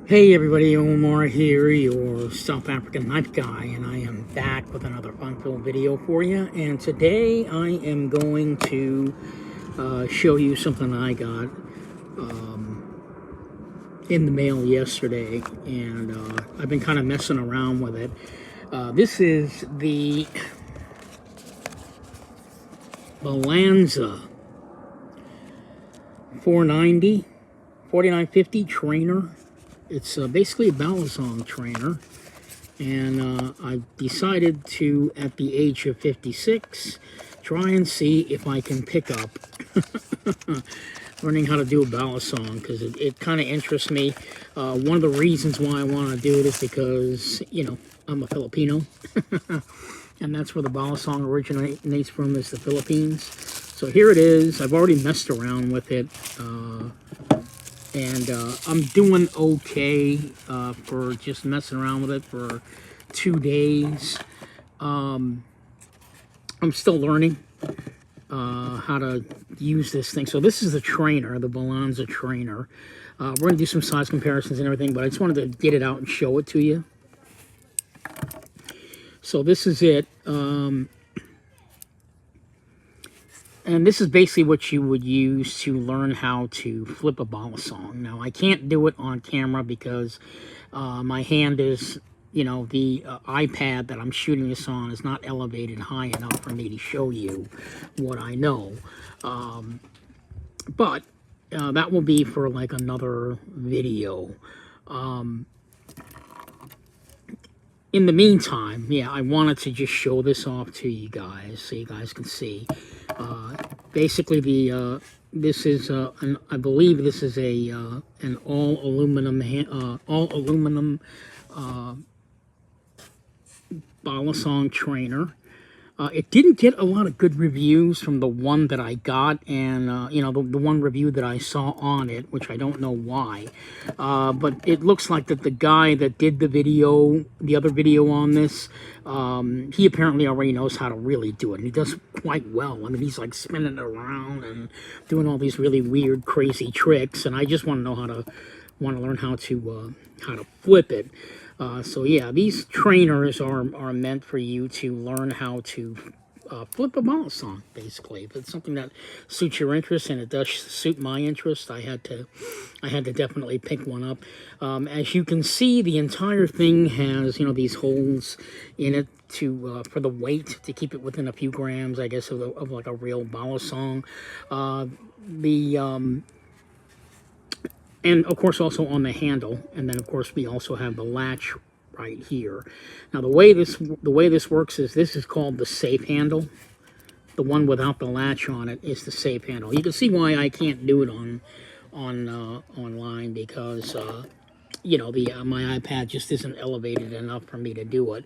Hey everybody, Omar here, your South African knife guy, and I am back with another fun-filled video for you. And today I am going to show you something I got in the mail yesterday, and I've been kind of messing around with it. This is the Balanza 490, 4950 trainer. It's basically a Balanza trainer. And I decided to, at the age of 56, try and see if I can pick up learning how to do a ballad song, because it kind of interests me. One of the reasons why I want to do it is because, I'm a Filipino, and that's where the ballad song originates from, is the Philippines. So here it is. I've already messed around with it. And I'm doing okay for just messing around with it for 2 days. I'm still learning how to use this thing. So this is the trainer, the Balanza trainer. We're going to do some size comparisons and everything, but I just wanted to get it out and show it to you. So this is it. And this is basically what you would use to learn how to flip a ballad song. Now, I can't do it on camera because my hand is, the iPad that I'm shooting this on is not elevated high enough for me to show you what I know. But that will be for like another video. In the meantime, yeah, I wanted to just show this off to you guys so you guys can see. Basically, this is I believe this is an all aluminum Balanza trainer. It didn't get a lot of good reviews from the one that I got, and the one review that I saw on it, which I don't know why. But it looks like that the guy that did the other video on this, he apparently already knows how to really do it, and he does quite well. I mean, he's like spinning it around and doing all these really weird, crazy tricks, and I just want to learn how to flip it. So yeah, these trainers are meant for you to learn how to flip a ballad song, basically. If it's something that suits your interest, and it does suit my interest, I had to definitely pick one up. As you can see, the entire thing has these holes in it to for the weight, to keep it within a few grams, I guess, of like a real ballad song. And of course also on the handle, and then of course we also have the latch right here. Now the way this works is, this is called the safe handle. The one without the latch on it is the safe handle. You can see why I can't do it online, because my iPad just isn't elevated enough for me to do it.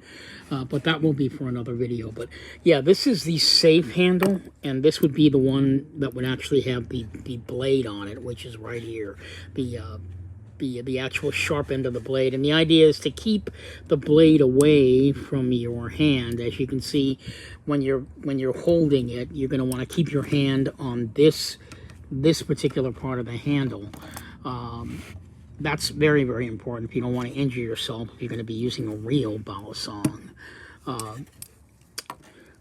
But that will be for another video. But yeah, this is the safe handle, and this would be the one that would actually have the blade on it, which is right here. The actual sharp end of the blade. And the idea is to keep the blade away from your hand. As you can see, when you're holding it, you're going to want to keep your hand on this particular part of the handle. That's very, very important if you don't want to injure yourself, if you're going to be using a real ballad song.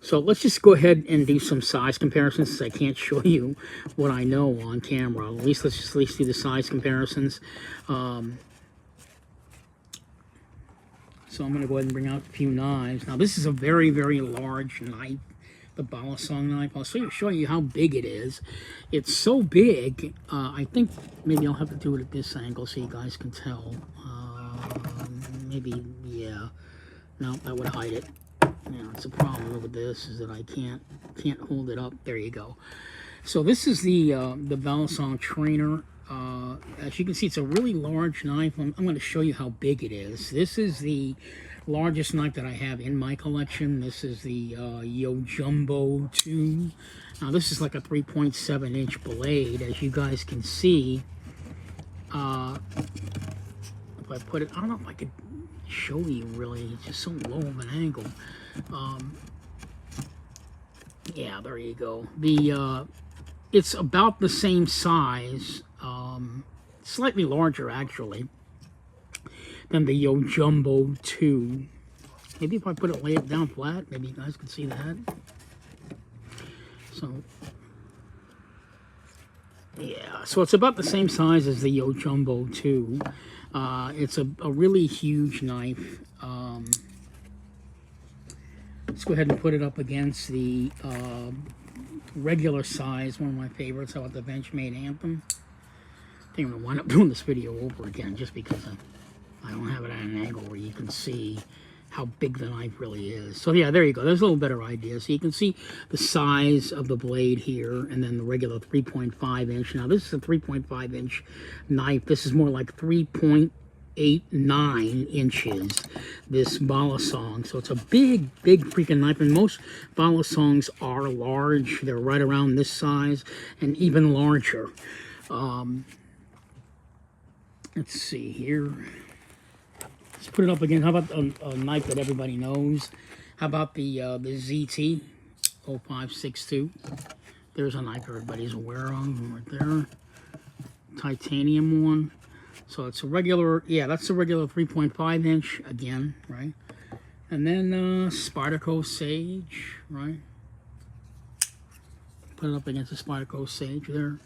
So let's just go ahead and do some size comparisons, since I can't show you what I know on camera. Let's do the size comparisons. So I'm going to go ahead and bring out a few knives. Now this is a very, very large knife, the Balanza knife. I'll show you how big it is. It's so big, I think maybe I'll have to do it at this angle so you guys can tell. Maybe, yeah. No, that would hide it. It's a problem with this, is that I can't hold it up. There you go. So this is the Balanza trainer. As you can see, it's a really large knife. I'm going to show you how big it is. This is the largest knife that I have in my collection. This is the Jumbo 2. Now this is like a 3.7 inch blade, as you guys can see. If I put it, I don't know if I could show you really, it's just so low of an angle. Yeah, there you go. It's about the same size, slightly larger actually, than the Yo Jumbo 2. Maybe if I lay it down flat, maybe you guys can see that. So, yeah, so it's about the same size as the Yo Jumbo 2. It's a really huge knife. Let's go ahead and put it up against the regular size, one of my favorites. How about the Benchmade Anthem? I think I'm going to wind up doing this video over again just because I don't have it at an angle where you can see how big the knife really is. So yeah, there you go. There's a little better idea. So you can see the size of the blade here, and then the regular 3.5 inch. Now this is a 3.5 inch knife. This is more like 3.89 inches, this Balanza. So it's a big freaking knife, and most Balanzas are large. They're right around this size and even larger. Let's see here. Let's put it up again. How about a knife that everybody knows? How about the ZT 0562? There's a knife everybody's aware of right there. Titanium one. So it's a regular, yeah, that's a regular 3.5 inch again, right? And then Spyderco Sage, right? Put it up against the Spyderco Sage there.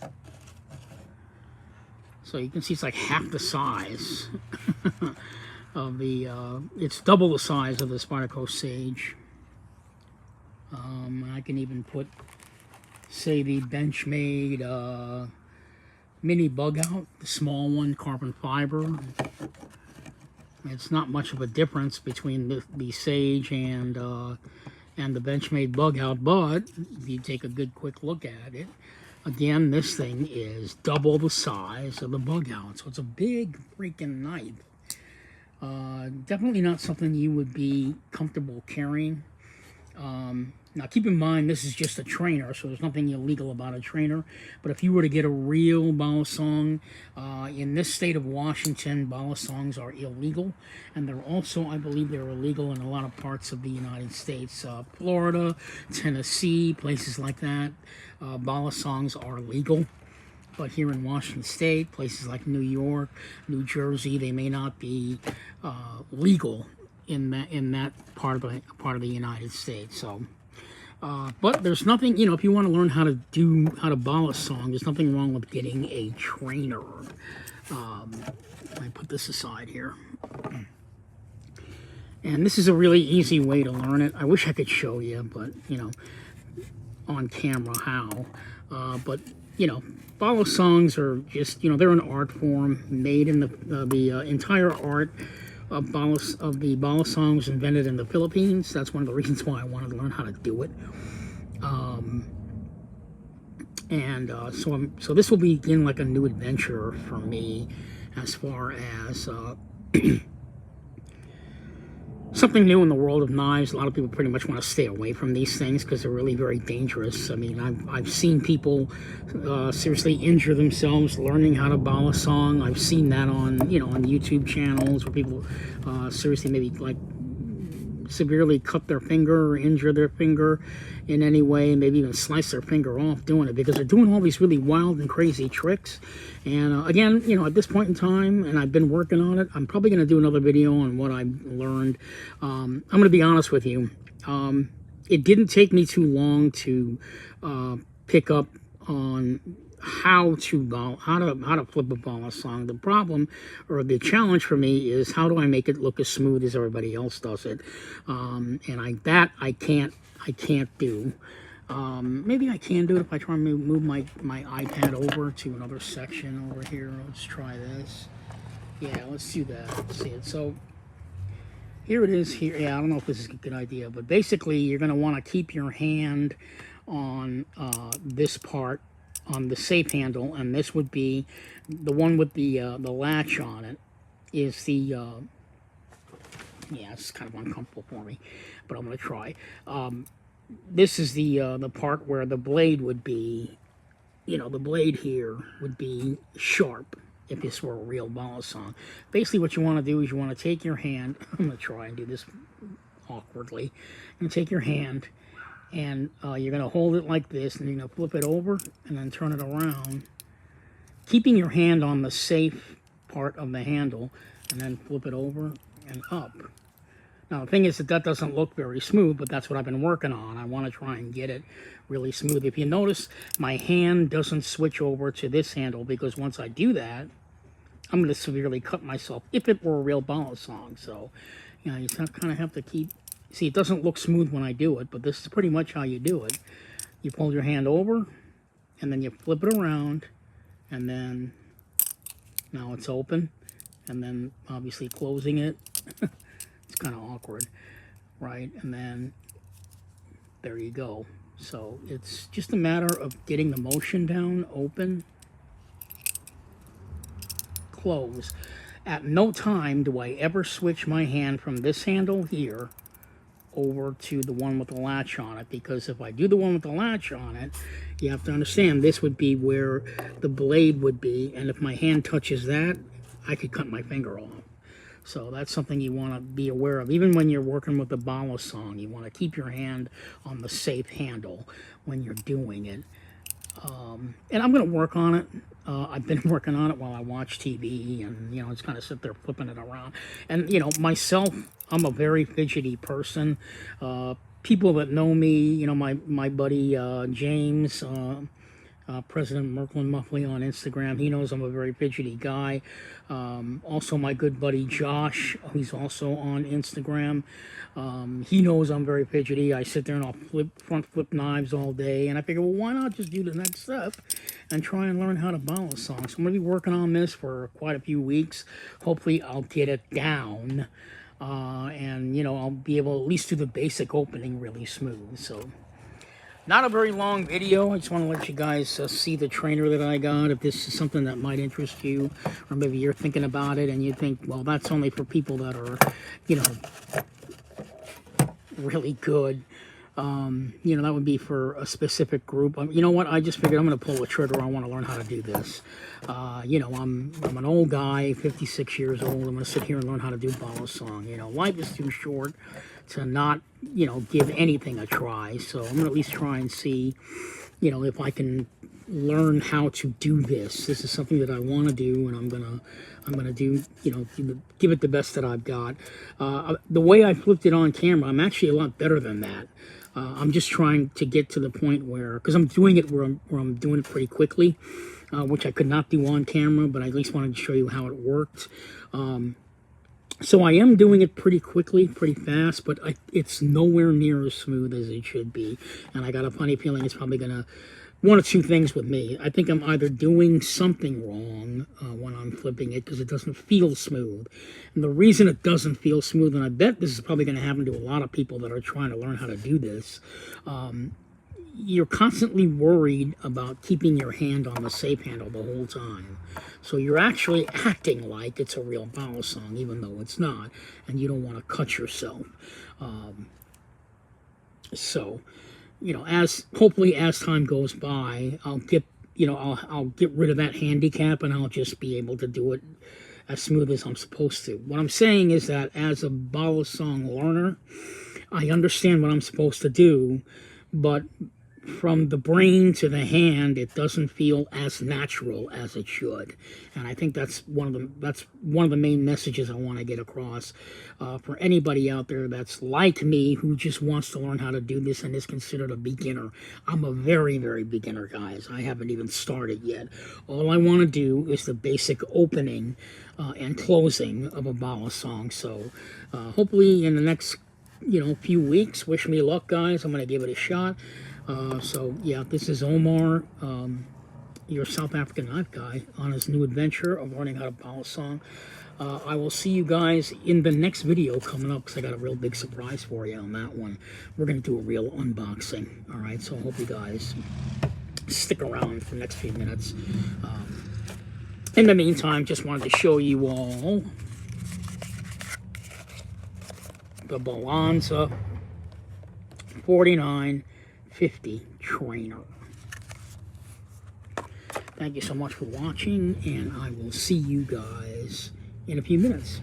So you can see it's like half the size of the, it's double the size of the Spyderco Sage. I can even put, say, the Benchmade mini bug out, the small one, carbon fiber. It's not much of a difference between the Sage and the Benchmade bug out, but if you take a good quick look at it, again, this thing is double the size of the bug out, so it's a big freaking knife. Definitely not something you would be comfortable carrying. Now, keep in mind, this is just a trainer, so there's nothing illegal about a trainer. But if you were to get a real Balanza, in this state of Washington, Balanzas are illegal. And they're also, I believe, they're illegal in a lot of parts of the United States. Florida, Tennessee, places like that, Balanzas are legal. But here in Washington State, places like New York, New Jersey, they may not be legal in that part of the United States. So, but there's nothing, you know, if you want to learn how to Balanza, there's nothing wrong with getting a trainer. I put this aside here, and this is a really easy way to learn it. I wish I could show you, but you know, on camera how. But you know, Balanzas are just, you know, they're an art form made in the entire art of the Balanza was invented in the Philippines. That's one of the reasons why I wanted to learn how to do it. So this will begin like a new adventure for me, as far as something new in the world of knives. A lot of people pretty much want to stay away from these things because they're really very dangerous. I mean, I've seen people seriously injure themselves learning how to Balanza. I've seen that on, you know, on YouTube channels where people seriously maybe like severely cut their finger or injure their finger in any way, maybe even slice their finger off doing it, because they're doing all these really wild and crazy tricks. And again, you know, at this point in time, and I've been working on it, I'm probably going to do another video on what I've learned. I'm going to be honest with you. It didn't take me too long to pick up on how to flip a Balanza. The problem, or the challenge for me, is how do I make it look as smooth as everybody else does it? And I can't do. Maybe I can do it if I try and move my iPad over to another section over here. Let's try this. Yeah, let's do that. Let's see it. So here it is here. Yeah, I don't know if this is a good idea, but basically you're going to want to keep your hand on this part, on the safe handle, and this would be the one with the latch on it. Is the yeah, it's kind of uncomfortable for me, but I'm going to try. This is the part where the blade would be, you know, the blade here would be sharp if this were a real Balanza. Basically what you want to do is you want to take your hand, I'm going to try and do this awkwardly, and take your hand, and you're going to hold it like this, and you're going to flip it over and then turn it around, keeping your hand on the safe part of the handle, and then flip it over and up. Now the thing is that doesn't look very smooth, but that's what I've been working on. I want to try and get it really smooth. If you notice, my hand doesn't switch over to this handle, because once I do that, I'm going to severely cut myself if it were a real Balanza song. So, you know, you kind of have to keep... See, it doesn't look smooth when I do it, but this is pretty much how you do it. You pull your hand over, and then you flip it around, and then now it's open, and then obviously closing it. It's kind of awkward, right? And then there you go. So it's just a matter of getting the motion down, open, close. At no time do I ever switch my hand from this handle here over to the one with the latch on it, because if I do the one with the latch on it, you have to understand this would be where the blade would be, and if my hand touches that, I could cut my finger off. So that's something you want to be aware of. Even when you're working with the Balanza song, you want to keep your hand on the safe handle when you're doing it. And I'm going to work on it. I've been working on it while I watch TV, and, you know, it's kind of sit there flipping it around. And, you know, myself, I'm a very fidgety person. People that know me, you know, my buddy James, President Merklin Muffley on Instagram, he knows I'm a very fidgety guy. Also my good buddy Josh, who's also on Instagram, he knows I'm very fidgety. I sit there and I'll front flip knives all day, and I figure, well, why not just do the next step and try and learn how to Balanza songs. So I'm going to be working on this for quite a few weeks. Hopefully I'll get it down, and, you know, I'll be able to at least do the basic opening really smooth. So not a very long video. I just want to let you guys see the trainer that I got. If this is something that might interest you, or maybe you're thinking about it and you think, well, that's only for people that are, you know, really good. You know, that would be for a specific group. You know what? I just figured I'm going to pull the trigger. I want to learn how to do this. You know, I'm an old guy, 56 years old. I'm going to sit here and learn how to do Balanza song. You know, life is too short to not, you know, give anything a try. So I'm going to at least try and see, you know, if I can learn how to do this. This is something that I want to do, and I'm gonna do, you know, give it the best that I've got. The way I flipped it on camera, I'm actually a lot better than that. I'm just trying to get to the point where, because I'm doing it where I'm doing it pretty quickly, which I could not do on camera, but I at least wanted to show you how it worked. So I am doing it pretty quickly, pretty fast, but it's nowhere near as smooth as it should be. And I got a funny feeling it's probably gonna, one of two things with me. I think I'm either doing something wrong when I'm flipping it, because it doesn't feel smooth. And the reason it doesn't feel smooth, and I bet this is probably going to happen to a lot of people that are trying to learn how to do this, you're constantly worried about keeping your hand on the safe handle the whole time. So you're actually acting like it's a real Balanza song, even though it's not, and you don't want to cut yourself. So, you know, hopefully as time goes by, I'll get, you know, I'll get rid of that handicap, and I'll just be able to do it as smooth as I'm supposed to. What I'm saying is that as a Balanza song learner, I understand what I'm supposed to do, but from the brain to the hand, it doesn't feel as natural as it should. And I think that's one of the main messages I want to get across for anybody out there that's like me, who just wants to learn how to do this and is considered a beginner. I'm a very, very beginner, guys. I haven't even started yet. All I want to do is the basic opening and closing of a Balanza song. So hopefully in the next, you know, few weeks, wish me luck, guys. I'm going to give it a shot. So yeah, this is Omar, your South African knife guy, on his new adventure of learning how to Balanza song. I will see you guys in the next video coming up, because I got a real big surprise for you on that one. We're going to do a real unboxing. All right, so I hope you guys stick around for the next few minutes. In the meantime, just wanted to show you all the Balanza 4950 trainer. Thank you so much for watching, and I will see you guys in a few minutes.